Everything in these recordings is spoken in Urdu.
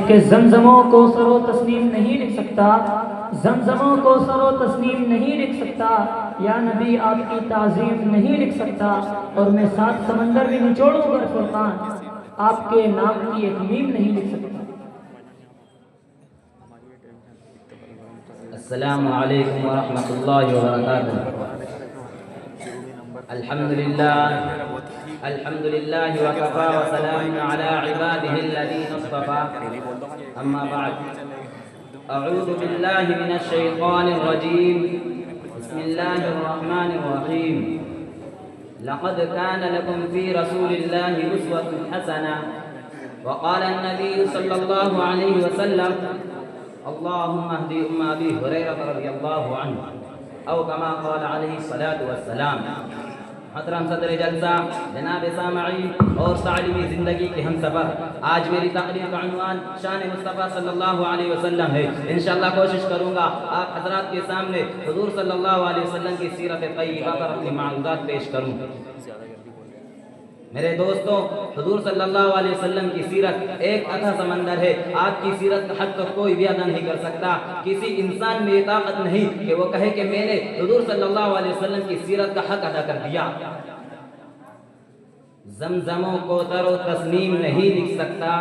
کہ زمزموں کو سر و تسنیم نہیں لکھ سکتا، زمزموں کو سر و تسنیم نہیں لکھ سکتا، یا نبی آپ کی تعظیم نہیں لکھ سکتا، اور میں 7 سمندر بھی نچوڑوں پر فرقان آپ کے نام کی ایک میم نہیں لکھ سکتا۔ السلام علیکم ورحمۃ اللہ وبرکاتہ۔ الحمد للہ وکفا وسلام علی عبادہ الذین اصطفى، اما بعد، اعوذ باللہ من الشیطان الرجیم، بسم اللہ الرحمن الرحیم۔ لقد كان لكم في رسول الله أسوة حسنة، وقال النبي صلى الله عليه وسلم اللهم اهد أبي هريرة رضي الله عنه، أو كما قال عليه الصلاة والسلام۔ محترم صدر جلسہ، جناب سامعین اور تعلیمی زندگی کے ہم سفر، آج میری تقریر کا عنوان شان مصطفیٰ صلی اللہ علیہ وسلم ہے۔ انشاءاللہ کوشش کروں گا آپ حضرات کے سامنے حضور صلی اللہ علیہ وسلم کی سیرت طیبہ پر اپنی معلومات پیش کروں۔ میرے دوستوں، حضور صلی اللہ علیہ وسلم کی سیرت ایک اتھا سمندر ہے۔ آپ کی سیرت کا حق تو کوئی بھی ادا نہیں کر سکتا۔ کسی انسان میں یہ طاقت نہیں کہ وہ کہے کہ میں نے حضور صلی اللہ علیہ وسلم کی سیرت کا حق ادا کر دیا۔ زمزموں کو تر و تسنیم نہیں لکھ سکتا،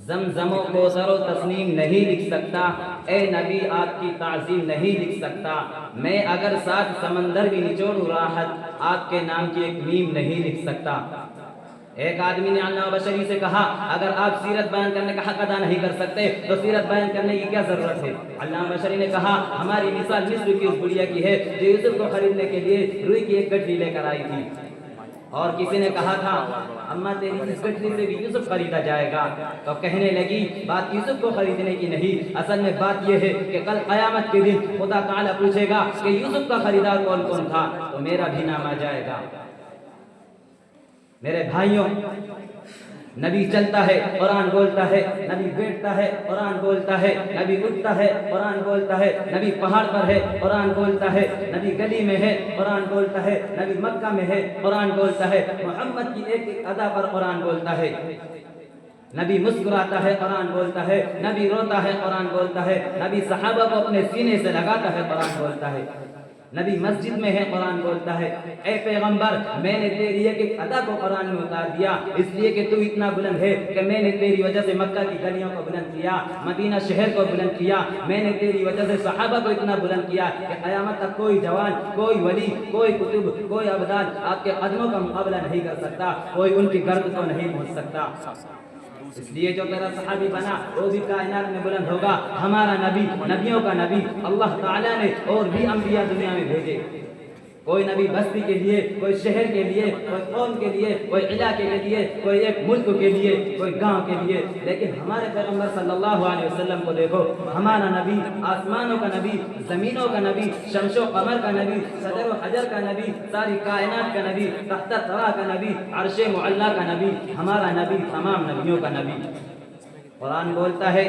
زمزموں کو تر و تسنیم نہیں لکھ سکتا، اے نبی آپ کی تعظیم نہیں لکھ سکتا، میں اگر 7 سمندر بھی نچوڑوں راحت آپ کے نام کی ایک میم نہیں لکھ سکتا۔ ایک آدمی نے علامہ بشری سے کہا اگر آپ سیرت بیان کرنے کا حق ادا نہیں کر سکتے تو سیرت بیان کرنے کی کیا ضرورت ہے؟ علامہ بشری نے کہا ہماری مثال مصر کی اس بڑھیا کی ہے جو یوسف کو خریدنے کے لیے روئی کی ایک گٹھلی لے کر آئی تھی، اور کسی نے کہا تھا اماں تیری اس گٹھلی سے بھی یوسف خریدا جائے گا، تو کہنے لگی بات یوسف کو خریدنے کی نہیں، اصل میں بات یہ ہے کہ کل قیامت کے دن خدا تعالیٰ پوچھے گا کہ یوسف کا خریدار کون کون تھا، تو میرا بھی نام آ جائے گا۔ میرے بھائیوں، نبی چلتا ہے قرآن بولتا ہے، نبی بیٹھتا ہے قرآن بولتا ہے، نبی اٹھتا ہے قرآن بولتا ہے، نبی پہاڑ پر ہے قرآن بولتا ہے، نبی گلی میں ہے قرآن بولتا ہے، نبی مکہ میں ہے قرآن بولتا ہے، محمد کی ایک ایک ادا پر قرآن بولتا ہے، نبی مسکراتا ہے قرآن بولتا ہے، نبی روتا ہے قرآن بولتا ہے، نبی صحابہ کو اپنے سینے سے لگاتا ہے قرآن بولتا ہے، نبی مسجد میں ہے قرآن بولتا ہے۔ اے پیغمبر، میں نے تیری ایک ایک ادا کو قرآن میں اتار دیا اس لیے کہ تو اتنا بلند ہے کہ میں نے تیری وجہ سے مکہ کی گلیوں کو بلند کیا، مدینہ شہر کو بلند کیا، میں نے تیری وجہ سے صحابہ کو اتنا بلند کیا کہ قیامت تک کوئی جوان، کوئی ولی، کوئی کتب، کوئی ابدال آپ کے قدموں کا مقابلہ نہیں کر سکتا، کوئی ان کی گرد کو نہیں پہنچ سکتا۔ اس لیے جو میرا صحابی بنا وہ بھی کائنات میں بلند ہوگا۔ ہمارا نبی، نبیوں کا نبی، اللہ تعالیٰ نے اور بھی انبیاء دنیا میں بھیجے، کوئی نبی بستی کے لیے، کوئی شہر کے لیے، کوئی قوم کے لیے، کوئی علاقے کے لیے، کوئی ایک ملک کے لیے، کوئی گاؤں کے لیے، لیکن ہمارے پیغمبر صلی اللہ علیہ وسلم کو دیکھو، ہمارا نبی آسمانوں کا نبی، زمینوں کا نبی، شمس و قمر کا نبی، صدر و حجر کا نبی، ساری کائنات کا نبی، تحت ثری کا نبی، عرش معلی کا نبی، ہمارا نبی تمام نبیوں کا نبی۔ قرآن بولتا ہے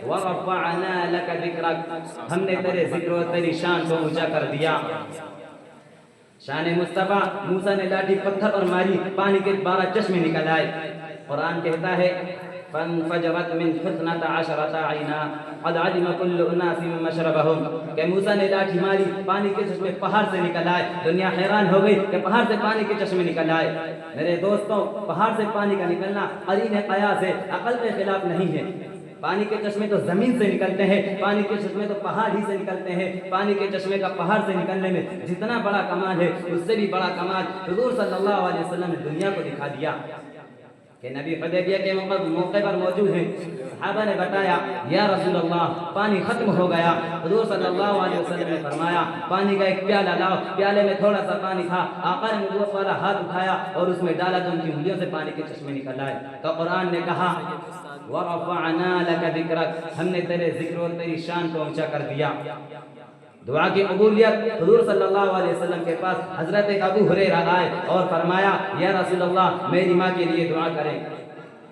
وَرَفَعْنَا لَكَ ذِكْرَكَ، ہم نے تیرے ذکر و تیری شان کو اونچا کر دیا۔ شان مصطفیٰ، موسیٰ نے لاٹھی پتھر پر ماری، پانی کے 12 چشمے نکل آئے۔ قرآن کہتا ہے فَانْفَجَرَتْ مِنْ اثْنَتَ عَشْرَةَ عَيْنًا قَدْ عَلِمَ كُلُّ أُنَاسٍ مَشْرَبَهُمْ، کہ موسیٰ نے لاٹھی ماری، پانی کے چشمے پہاڑ سے نکل آئے۔ دنیا حیران ہو گئی کہ پہاڑ سے پانی کے چشمے نکل آئے۔ میرے دوستوں، پہاڑ سے پانی کا نکلنا قرین قیاس ہے، عقل کے خلاف نہیں ہے۔ پانی کے چشمے تو زمین سے نکلتے ہیں، پانی کے چشمے تو پہاڑ ہی سے نکلتے ہیں، پانی کے چشمے کا پہاڑ سے نکلنے میں جتنا بڑا کمال ہے اس سے بھی بڑا کمال حضور صلی اللہ علیہ وسلم نے دنیا کو دکھا دیا کہ نبی حدیبیہ کے موقع پر موجود ہیں۔ صحابہ نے بتایا یا رسول اللہ پانی ختم ہو گیا، حضور صلی اللہ علیہ وسلم نے فرمایا پانی کا ایک پیالہ لاؤ، پیالے میں تھوڑا سا پانی تھا، آقا نے نبوت والا ہاتھ اٹھایا اور اس میں ڈالا تو ان کی انگلیوں سے پانی کے چشمے نکل آئے۔ تو قرآن نے کہا وَرَفَعْنَا لَكَ ذِكْرَكَ، ہم نے تیرے ذکر و تیری شان کو اونچا کر دیا۔ دعا کی قبولیت، حضور صلی اللہ علیہ وسلم کے پاس حضرت ابو ہریرہ آئے اور فرمایا یا رسول اللہ میری ماں کے لیے دعا کریں۔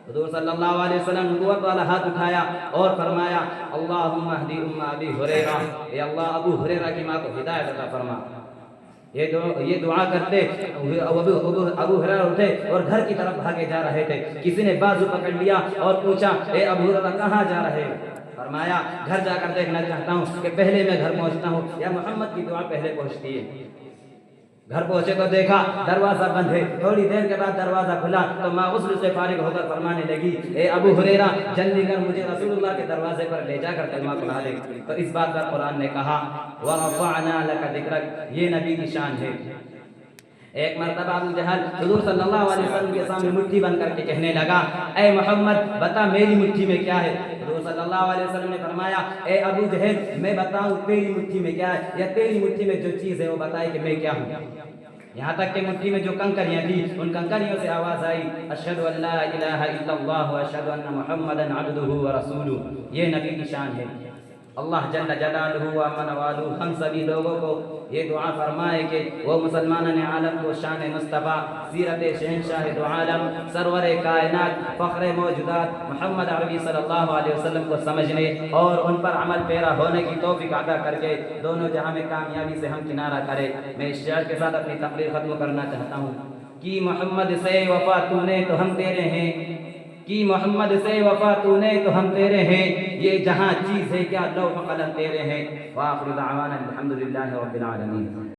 حضور صلی اللہ علیہ وسلم نبوت والا ہاتھ اٹھایا اور فرمایا اللہم اہدی ام ابی ہریرہ، اے اللہ ابو ہریرہ کی ماں کو ہدایت عطا فرما۔ یہ دعا کرتے ابو ہریرہ اٹھے اور گھر کی طرف بھاگے جا رہے تھے. کسی نے بازو پکڑ لیا اور پوچھا اے ابو ہریرہ کہاں جا رہے ہو؟ فرمایا گھر جا کر دیکھنا چاہتا ہوں کہ پہلے میں گھر پہنچتا ہوں یا محمد کی دعا پہلے پہنچتی ہے. گھر پہنچے تو دیکھا دروازہ بند ہے. تھوڑی دیر کے بعد دروازہ کھلا تو ماں غسل سے فارغ ہو کر فرمانے لگی اے ابو ہریرہ جلدی کر مجھے رسول اللہ کے دروازے پر لے جا کر کلمہ پڑھا دے. تو اس بات پر قرآن نے کہا وَرَفَعْنَا لَكَ ذِكْرَكَ، یہ نبی کی شان ہے. ایک مرتبہ ابو جہل حضور صلی اللہ علیہ وسلم کے سامنے مٹھی بن کر کے کہنے لگا اے محمد بتا میری مٹھی میں کیا ہے؟ حضور صلی اللہ علیہ وسلم نے فرمایا اے ابو جہل میں بتاؤں تیری مٹھی میں کیا ہے یا تیری مٹھی میں جو چیز ہے وہ بتائے کہ میں کیا ہوں. یہاں تک کہ مٹھی میں جو کنکریاں تھی ان کنکریوں سے آواز آئی اشہد ان لا الہ الا اللہ واشہد ان محمدا عبدہ ورسولہ. یہ نبی کی شان ہے. اللہ جل جلالہ و من والہ ہم سبھی لوگوں کو یہ دعا فرمائے کہ وہ مسلمان عالم کو شان مصطفیٰ سیرت شہنشاہ دو عالم سرور کائنات فخر موجودات محمد عربی صلی اللہ علیہ وسلم کو سمجھنے اور ان پر عمل پیرا ہونے کی توفیق عطا کر کے دونوں جہاں میں کامیابی سے ہم کنارہ کرے. میں اس شعر کے ساتھ اپنی تقریر ختم کرنا چاہتا ہوں. کہ محمد سے وفا تو نے تو ہم تیرے ہیں، کہ محمد سے وفا تو نے تو ہم تیرے ہیں، یہ جہاں چیز ہے کیا لوح قلم تیرے ہیں. وآخر دعوانا الحمدللہ رب العالمین.